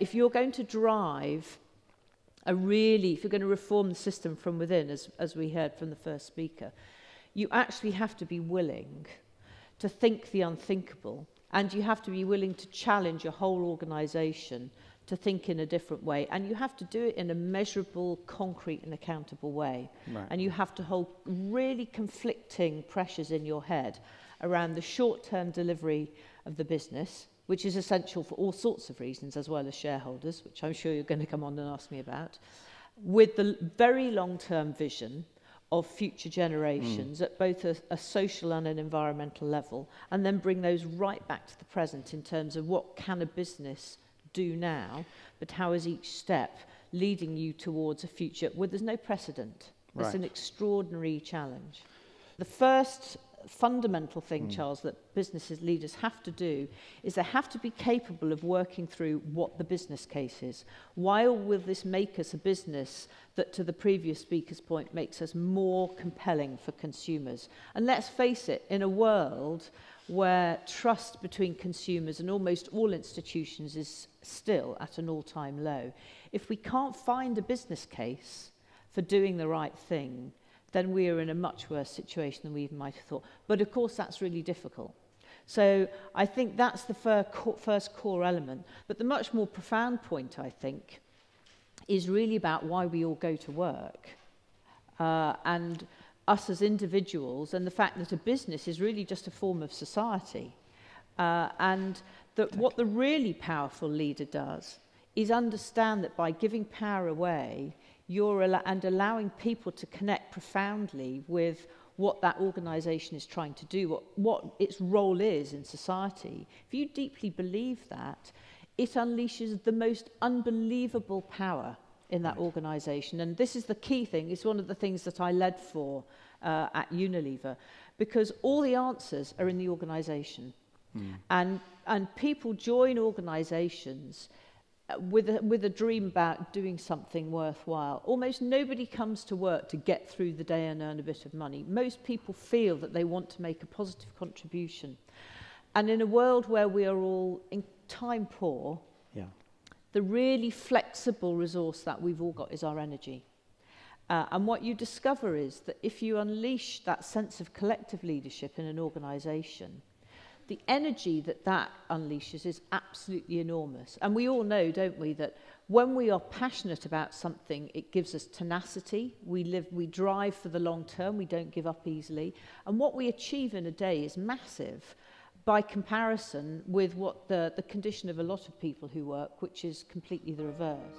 if you're going to drive if you're going to reform the system from within, as we heard from the first speaker, you actually have to be willing to think the unthinkable, and you have to be willing to challenge your whole organisation to think in a different way, and you have to do it in a measurable, concrete and accountable way. Right. And you have to hold really conflicting pressures in your head around the short-term delivery of the business, which is essential for all sorts of reasons, as well as shareholders, which I'm sure you're going to come on and ask me about, with the very long-term vision of future generations at both a social and an environmental level, and then bring those right back to the present in terms of what can a business do now, but how is each step leading you towards a future where there's no precedent. It's Right. an extraordinary challenge. The first fundamental thing, Charles, that businesses leaders have to do is they have to be capable of working through what the business case is. Why will this make us a business that, to the previous speaker's point, makes us more compelling for consumers? And let's face it, in a world where trust between consumers and almost all institutions is still at an all-time low, if we can't find a business case for doing the right thing, then we are in a much worse situation than we even might have thought. But of course, that's really difficult. So I think that's the first core element. But the much more profound point, I think, is really about why we all go to work. And us as individuals, and the fact that a business is really just a form of society. And that what the really powerful leader does is understand that by giving power away, and allowing people to connect profoundly with what that organisation is trying to do, what its role is in society. If you deeply believe that, it unleashes the most unbelievable power in that organisation. And this is the key thing. It's one of the things that I led for at Unilever, because all the answers are in the organisation. And people join organisations with a dream about doing something worthwhile. Almost nobody comes to work to get through the day and earn a bit of money. Most people feel that they want to make a positive contribution. And in a world where we are all in time poor, the really flexible resource that we've all got is our energy. And what you discover is that if you unleash that sense of collective leadership in an organisation, the energy that unleashes is absolutely enormous. And we all know, don't we, that when we are passionate about something, it gives us tenacity. We drive for the long term. We don't give up easily. And what we achieve in a day is massive by comparison with what the condition of a lot of people who work, which is completely the reverse.